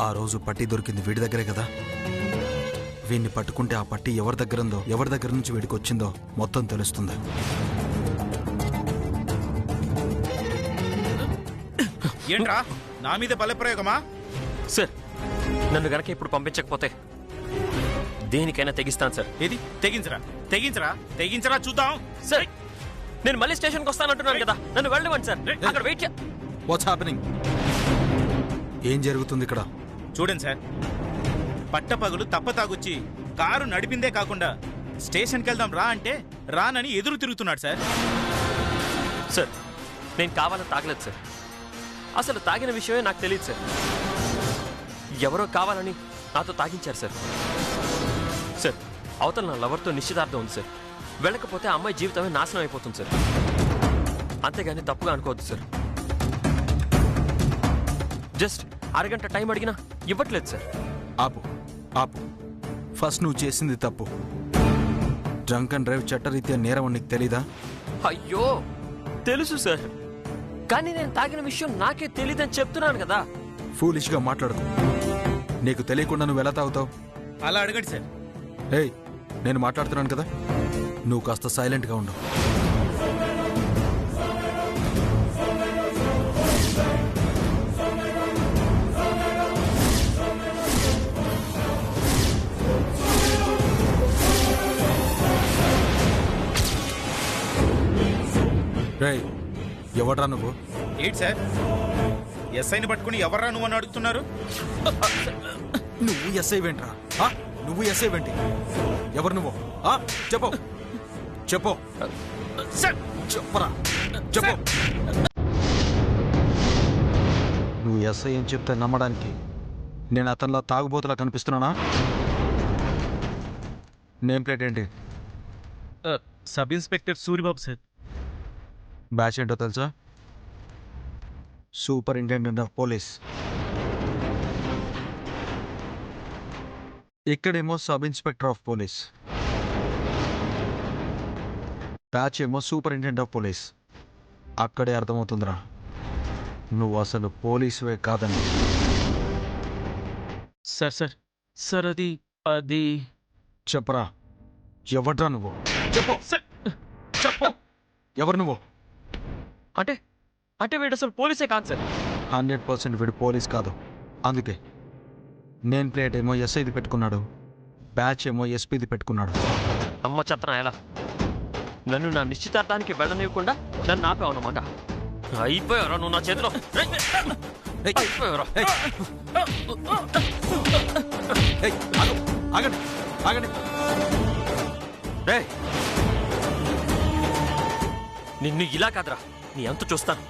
ఆ రోజు పట్టి దొరికింది వీడి దగ్గరే కదా. వీడిని పట్టుకుంటే ఆ పట్టి ఎవరి దగ్గర ఉందో, ఎవరి దగ్గర నుంచి వీడికి వచ్చిందో మొత్తం తెలుస్తుంది. ఏంట్రా నా మీద బలప్రయోగమా? సార్, నన్ను గనక ఇప్పుడు పంపించకపోతే దేనికైనా తెగిస్తాను సార్. ఏది తెగించరా తెగించరా తెగించరా చూద్దాం. సార్, నేను మళ్ళీ స్టేషన్కి వస్తానంటున్నాను కదా, నన్ను వెళ్ళమండి సార్. అక్కడ వెయిట్ వాట్స్ హ్యాపెనింగ్? ఏం జరుగుతుంది ఇక్కడ? చూడండి సార్, పట్టపగలు తప్పతాగొచ్చి కారు నడిపిందే కాకుండా స్టేషన్కి వెళ్దాం రా అంటే రానని ఎదురు తిరుగుతున్నాడు సార్. సార్, నేను కావాలని తాగలేదు సార్. అసలు తాగిన విషయమే నాకు తెలియదు సార్. ఎవరో కావాలని నాతో తాగించారు సార్. సార్, అవతల నా లవర్తో నిశ్చితార్థం ఉంది సార్. వెళ్ళకపోతే ఆ అమ్మాయి జీవితమే నాశనం అయిపోతుంది సార్. అంతేగాని తప్పుగా అనుకోవద్దు సార్. జస్ట్ అరగంట టైం అడిగినా ఇవ్వట్లేదు సార్. ఆపు ఆపు. ఫస్ట్ నువ్వు చేసింది తప్పు. డ్రంక్ అండ్ డ్రైవ్ చట్టరీత్యా నేరం నీకు తెలీదా? అయ్యో, తెలుసు సార్. కానీ నేను తాగిన విషయం నాకే తెలీదని చెప్తున్నాను కదా. ఫూలిష్గా మాట్లాడకు. నీకు తెలియకుండా నువ్వు ఎలా తాగుతావు? అలా అడగండి సార్. ఏయ్, నేను మాట్లాడుతున్నాను కదా, నువ్వు కాస్త సైలెంట్గా ఉండు. రేయ్, ఎవడ్రా నువ్వు? ఏంటి సార్, ఎస్ఐని పట్టుకుని ఎవర్రా నువ్వు అని అడుగుతున్నారు? నువ్వు ఎస్ఐ వెంట్రా? నువ్వు ఎస్ఐ వెంటి? ఎవరు నువ్వు? చెప్పు చెప్పు చెప్పరా, చెప్పు. నువ్వు ఎస్ఐ అని చెప్తే నమ్మడానికి నేను అతనిలో తాగుబోతులా కనిపిస్తున్నానా? నేమ్ ప్లేట్ ఏంటి? Sub inspector Suribabu sir. Batch ఏంటో తెలుసా? Superintendent of police. ఇక్కడేమో sub inspector of police, batch ఏమో సూపరింటెండెంట్ ఆఫ్ పోలీస్. అక్కడే అర్థమవుతుందిరా నువ్వు అసలు పోలీసువే కాదని. సార్ సార్ సార్ అది అది చెప్పరా, ఎవడ్రా నువ్వు? చెప్పు చెప్పు, ఎవరు నువ్వు? అంటే అంటే వీడు అసలు పోలీసే కాదు సార్. 100% వీడు పోలీస్ కాదు. అందుకే నేమ్ ప్లేట్ ఏమో ఎస్ఐది పెట్టుకున్నాడు, బ్యాచ్ ఏమో ఎస్పీది పెట్టుకున్నాడు. అమ్మ చెత్తనా, ఎలా నన్ను నా నిశ్చితార్థానికి వెళ్ళనివ్వకుండా నన్ను ఆపావన్నమాట. అయిపోయారా నువ్వు నా చేతిలో? అయిపోయారా? ఆగండి ఆగండి. నిన్ను ఇలా కాదురా, నీ అంత చూస్తాను.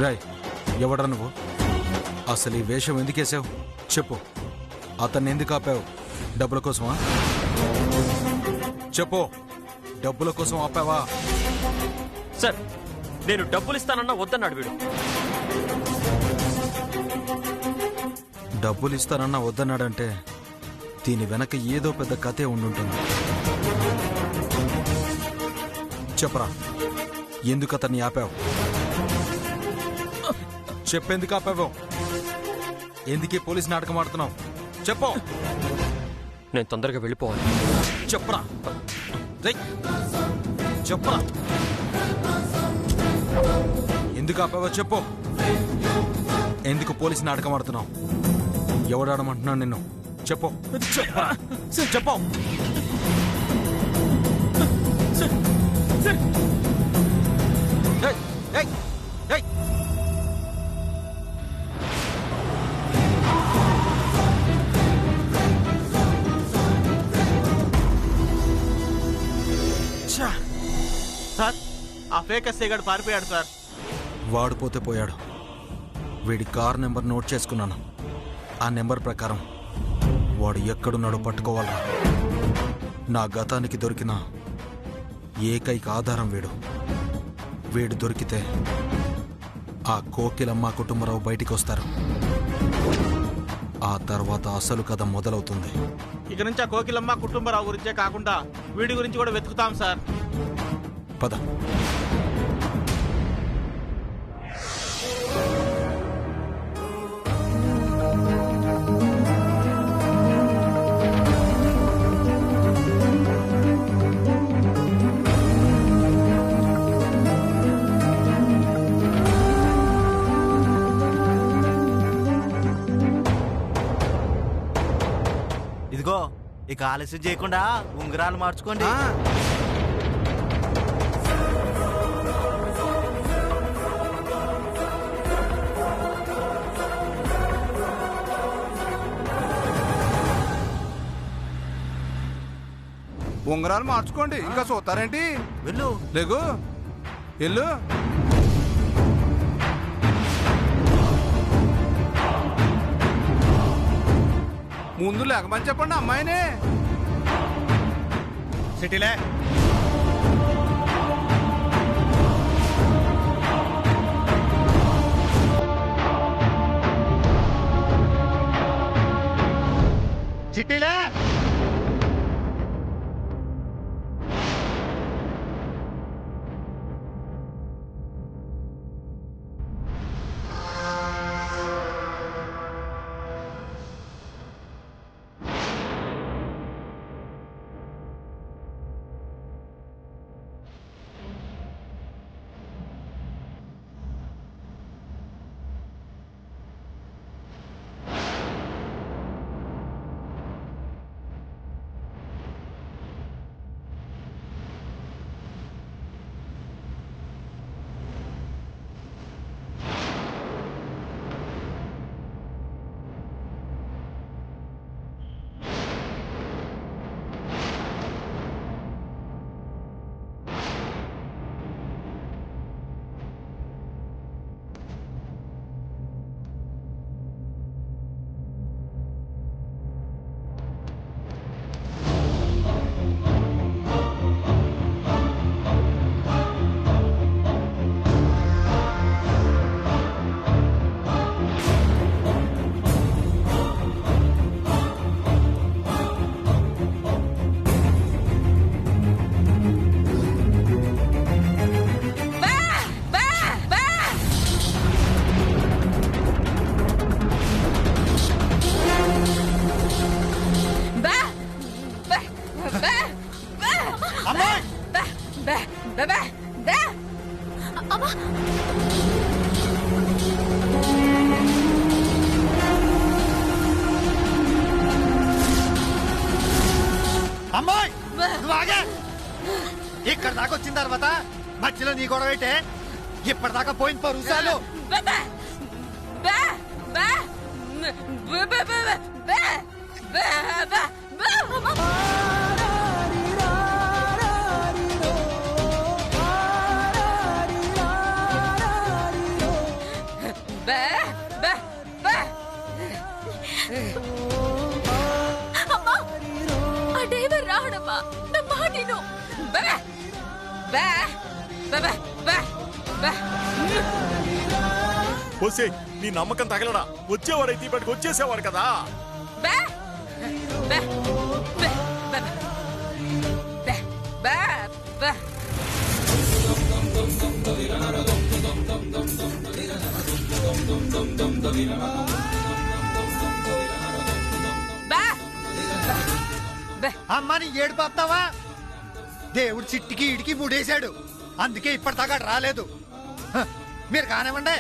రాయ్, ఎవడ్రా నువ్వు? అసలు ఈ వేషం ఎందుకేసావు? చెప్పు. అతన్ని ఎందుకు ఆపావు? డబ్బుల కోసమా? చెప్పు, డబ్బుల కోసం ఆపావా? సార్, నేను డబ్బులు ఇస్తానన్నా వద్దన్నాడు వీడు. డబ్బులు ఇస్తానన్నా వద్దన్నాడంటే దీని వెనక ఏదో పెద్ద కథే ఉండుంటుంది. చెప్పరా, ఎందుకు అతన్ని ఆపావు? చెప్పెందుకు ఆపావు? ఎందుకే పోలీస్ నాటకం ఆడుతున్నావు? చెప్పు. నేను తొందరగా వెళ్ళిపోవాలి. చెప్పరా, చెప్పరా, ఎందుకు ఆపావో చెప్పు. ఎందుకు పోలీస్ నాటకం ఆడుతున్నావు? ఎవడాడమంటున్నాను నిన్ను? చెప్పు చెప్పు. సార్, ఆ ఫేక్ ఎస్ఐ గారు పారిపోయాడు సార్. వాడిపోతే పోయాడు. వీడి కార్ నెంబర్ నోట్ చేసుకున్నాను. ఆ నెంబర్ ప్రకారం వాడు ఎక్కడున్నాడో పట్టుకోవాలరా. నా గతానికి దొరికిన ఏకైక ఆధారం వీడు. వీడు దొరికితే ఆ కోకిలమ్మ కుటుంబరావు బయటికి వస్తారు. ఆ తర్వాత అసలు కథ మొదలవుతుంది. ఇక నుంచి ఆ కోకిలమ్మ కుటుంబరావు గురించే కాకుండా వీడి గురించి కూడా వెతుకుతాం సార్. పద. ఇదిగో ఇక ఆలస్యం చేయకుండా ఉంగరాలు మార్చుకోండి. ఉంగరాలు మార్చుకోండి. ఇంకా చూస్తారేంటి? వెళ్ళు. లేగు వెళ్ళు. ముందు లేకమని చెప్పండి అమ్మాయినే. సిటీలే చిట్టీలే. అమ్మాయి ఇక్కడ దాకా వచ్చిన తర్వాత మధ్యలో నీ గొడవ అయితే ఇప్పటిదాకా పోయిన పరుసాలు. వస్తే నీ నమ్మకం తగలడా? వచ్చేవాడైతే ఇప్పటికి వచ్చేసేవాడు కదా. అమ్మని ఏడు పాపుతావా? దేవుడు చిట్టికి ఇడికి ముడేశాడు, అందుకే ఇప్పటిదాకా రాలేదు. మీరు కానివ్వండి.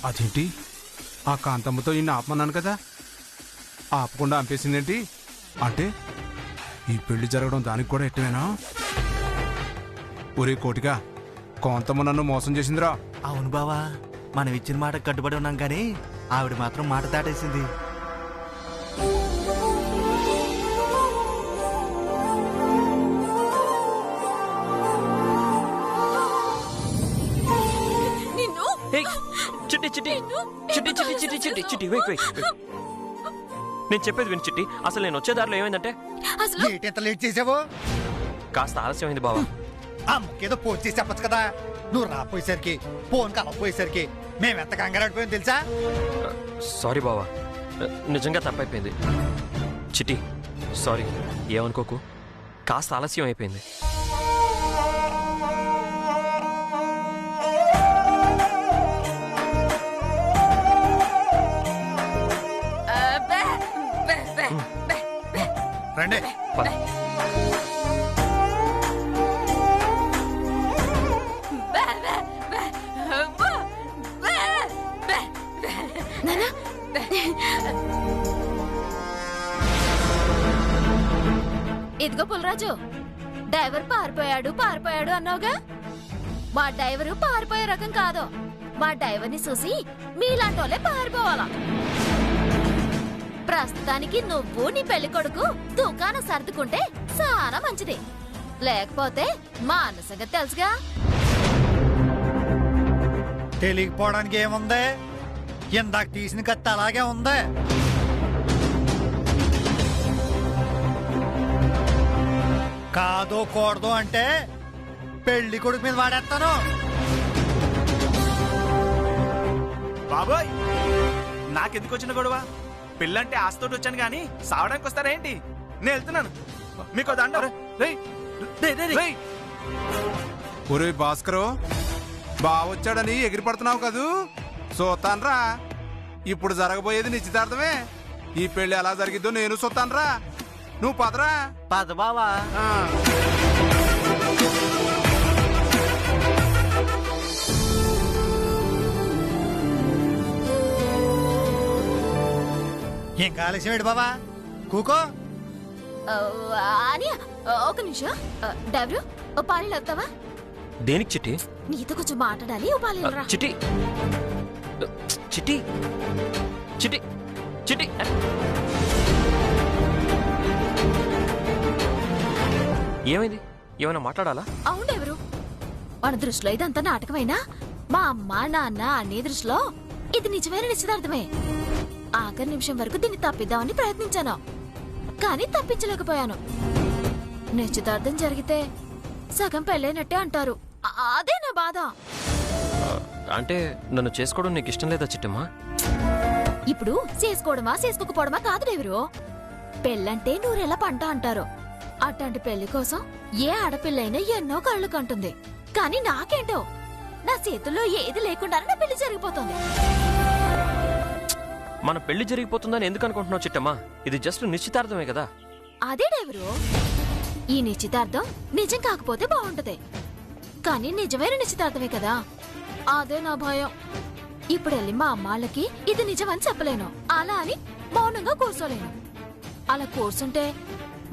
అదేంటి ఆ కాంతమ్మతో ఈయన ఆపమన్నాను కదా, ఆపకుండా అంపేసిందేంటి? అంటే ఈ పెళ్లి జరగడం దానికి కూడా ఎట్టవేనా? ఒరే కోటిగా, కాంతమ్మ నన్ను మోసం చేసిందిరా. అవును బావా, మనం ఇచ్చిన మాట కట్టుబడి ఉన్నాం కానీ ఆవిడ మాత్రం మాట దాటేసింది. ఏయ్, చిట్టి చిట్టి చిట్టి చిట్టి చిట్టి చిట్టి చిట్టి వెయిట్ వెయిట్. నేను చెప్పేది విను చిట్టి. అసలు నేను వచ్చే దారిలో ఏమైందంటే ఏంటి ఎంత లేట్ చేసావు? కాస్త ఆలస్యమైంది బావా. అమ్మకేదో ఫోన్ చేసి చెప్పచ్చు కదా. నువ్వు రాపోయేసరికి, ఫోన్ కలవపోయేసరికి మేమెంత కంగారడిపోయాం తెలుసా? సారీ బావా, నిజంగా తప్పైపోయింది. చిట్టి సారీ, ఏమనుకోకు. కాస్త ఆలస్యం అయిపోయింది. రండి. పద. ఇదిగో పుల్లరాజు, డ్రైవర్ పారిపోయాడు అన్నావుగా. మా డ్రైవరు పారిపోయే రకం కాదు. మా డ్రైవర్ని చూసి మీలాంటి వాళ్ళే పారిపోవాలా. ప్రస్తుతానికి నువ్వు నీ పెళ్లి కొడుకు దుకాణం సర్దుకుంటే చాలా మంచిది. లేకపోతే మా అన్న సంగతి తెలుసుగా. తెలియకపోవడానికి ఏముంది? ఇందాక తీసిన కత్తి అలాగే ఉంది. కాదో కూడదు అంటే పెళ్లి కొడుకు మీద వాడేస్తాను. బాబోయ్, నాకెందుకు వచ్చిన గొడవ? పెళ్ళంటే ఆస్తోటి వచ్చాను గాని సావడానికి వస్తారా ఏంటి? నేను వెళ్తున్నాను, మీకు దండం. ఒరే భాస్కరు, బావొచ్చాడని ఎగిరి పడుతున్నావు కదూ, చూస్తాన్రా. ఇప్పుడు జరగబోయేది నిశ్చితార్థమే. ఈ పెళ్లి ఎలా జరిగిద్దో నేను చూస్తాన్రా. నువ్వు పదరా. పద బావా. ఏం కాలేసేవాడు బాబా? కూకో. అని ఒక నిమిషం. డ్రైవరు, ఓ పాలీలు వస్తావా? దేనికి చిట్టి? నీతో కొంచెం మాట్లాడాలి. ఓ పాలీలు రా. చిట్టి చిట్టి చిట్టి చిట్టి. ఏమైంది? ఏమైనా మాట్లాడాలా? అవును డ్రైవరు, మన దృష్టిలో ఇదంతా నాటకమైనా మా అమ్మ నాన్న అనే దృష్టిలో ఇది నిజమైన నిశ్చితార్థమే. ఆఖరి నిమిషం వరకు దీన్ని తప్పిద్దామని ప్రయత్నించాను, కానీ తప్పించలేకపోయాను. నిశ్చితార్థం జరిగితే సగం పెళ్ళైనట్టే అంటారు. అదే నా బాధ. అంటే నన్ను చేసుకోవడం నీకు ఇష్టం లేదా చిట్టమ్మా? ఇప్పుడు చేసుకోవడమా చేసుకోకపోవడమా కాదు డ్రైవరు. పెళ్ళంటే నూరెళ్ళ పంట అంటారు. అట్లాంటి పెళ్లి కోసం ఏ ఆడపిల్లైనా ఎన్నో కళ్ళు కంటుంది. కానీ నాకేంటో నా చేతుల్లో ఏది లేకుండా నా పెళ్లి జరిగిపోతుంది. మన పెళ్లి జరిగిపోతుందని ఎందుకు అనుకుంటున్నావు చిట్టమ్మా? ఇది జస్ట్ నిశ్చితార్థమే కదా. అదే డ్రైవరు, ఈ నిశ్చితార్థం నిజం కాకపోతే బాగుంటది, కానీ నిజమైన నిశ్చితార్థమే కదా. అదే నా భయం. ఇప్పుడు వెళ్ళి మా అమ్మాళ్ళకి ఇది నిజమని చెప్పలేను, అలా అని మౌనంగా కూర్చోలేను. అలా కూర్చుంటే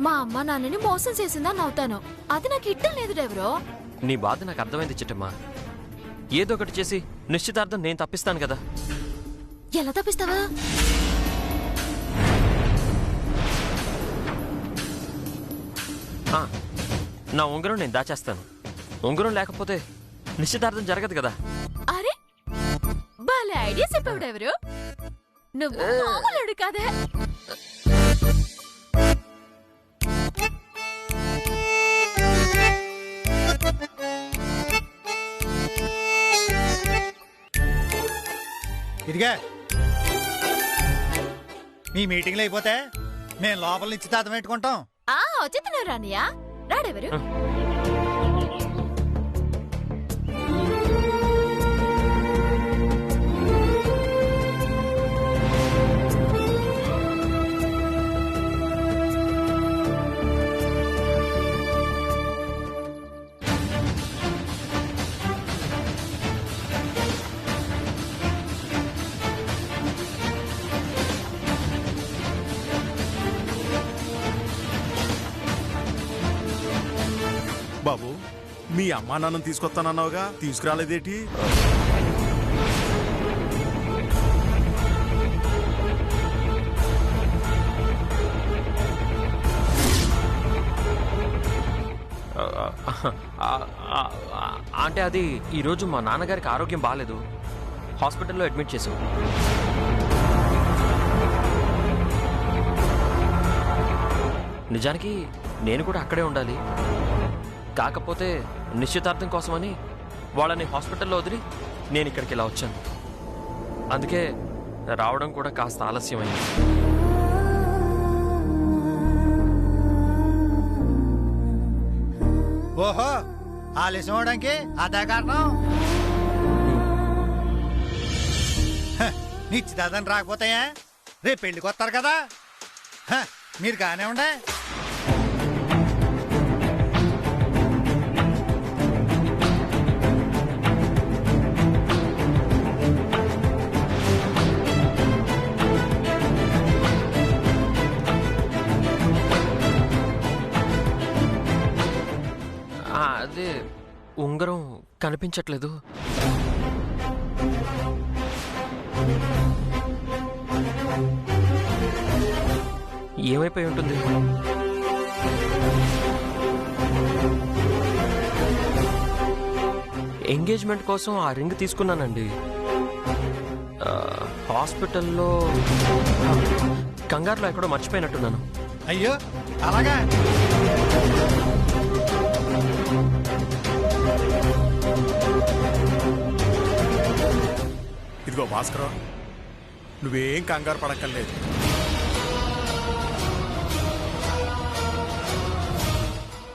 మా అమ్మ నాన్నని మోసం చేసిందని అవుతాను. అది నాకు ఇట్టం లేదు డ్రైవరు. నీ బాధ నాకు అర్థమైంది చిట్టమ్మా. ఏదో ఒకటి చేసి నిశ్చితార్థం నేను తప్పిస్తాను కదా. ఎలా తప్పిస్తావా? నా ఉంగరం నేను దాచేస్తాను. ఉంగరం లేకపోతే నిశ్చితార్థం జరగదు కదా. అరే బాలే ఐడియా చెప్పావు డ్రైవరు. నువ్వు మామూలుడు కాదే. ఇదిగా మీ మీటింగ్లు అయిపోతే మేము లోపల నిశ్చితార్థం పెట్టుకుంటాం. వచ్చేస్తున్నారు రానియా. రాడెవరు? మీ అమ్మా నాన్నని తీసుకొస్తానన్నావుగా, తీసుకురాలేదేటి? అంటే అది ఈరోజు మా నాన్నగారికి ఆరోగ్యం బాగాలేదు, హాస్పిటల్లో అడ్మిట్ చేసాం. నిజానికి నేను కూడా అక్కడే ఉండాలి, కాకపోతే నిశ్చితార్థం కోసమని వాళ్ళని హాస్పిటల్లో వదిలి నేను ఇక్కడికి ఇలా వచ్చాను. అందుకే రావడం కూడా కాస్త ఆలస్యమైంది. ఓహో, ఆలస్యం అవడానికి అదే కారణం. నిశ్చితార్థం రాకపోతాయా? రేపు పెళ్లికి వస్తారు కదా, మీరు కానే ఉండే. అదే ఉంగరం కనిపించట్లేదు. ఏమైపోయి ఉంటుంది? ఎంగేజ్మెంట్ కోసం ఆ రింగ్ తీసుకున్నానండి. హాస్పిటల్లో కంగారులో ఎక్కడో మర్చిపోయినట్టున్నాను. అయ్యో, అలాగా? ఇదిగో భాస్కర్, నువ్వేం కంగారు పడక్కర్లేదు.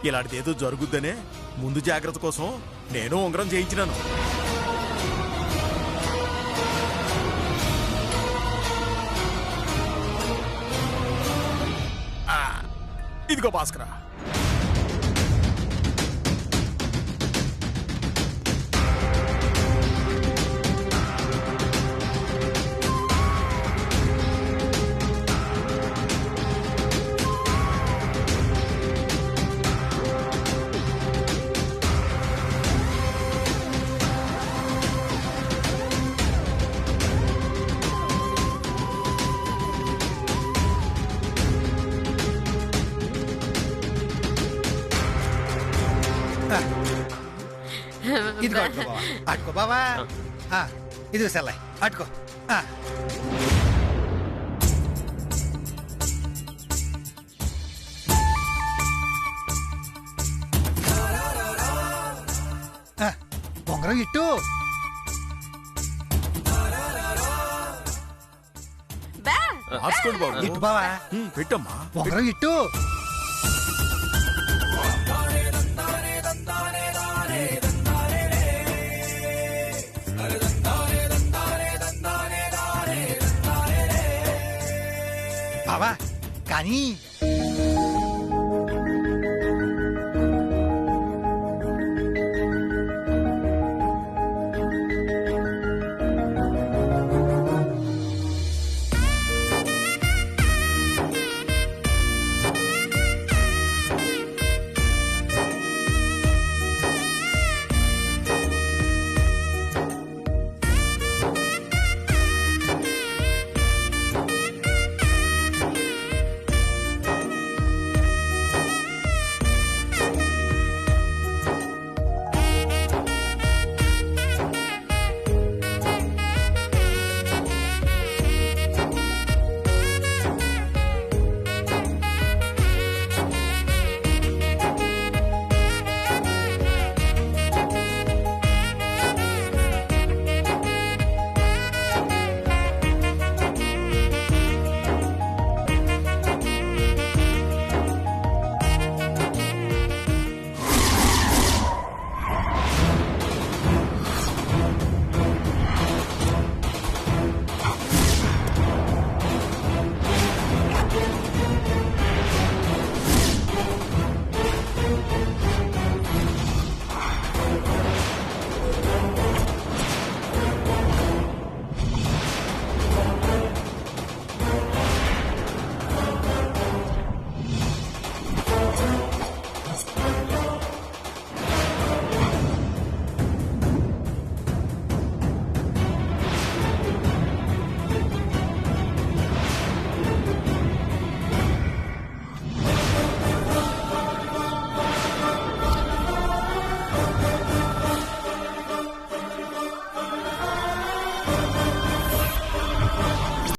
ఇలాంటిదేదో జరుగుద్దనే ముందు జాగ్రత్త కోసం నేను ఉంగరం చేయించినాను. ఇదిగో భాస్కర, ఇదిగో అట్టుకో బావా, అట్టుకో బావా. ఇదిగో సెల్లై, అట్టుకో. ఉంగరం ఇట్టు. రాసుకోండి బాబు. ఇట్టు బావా, పెట్టమ్మా. ఉంగరం ఇట్టు. బావా, కానీ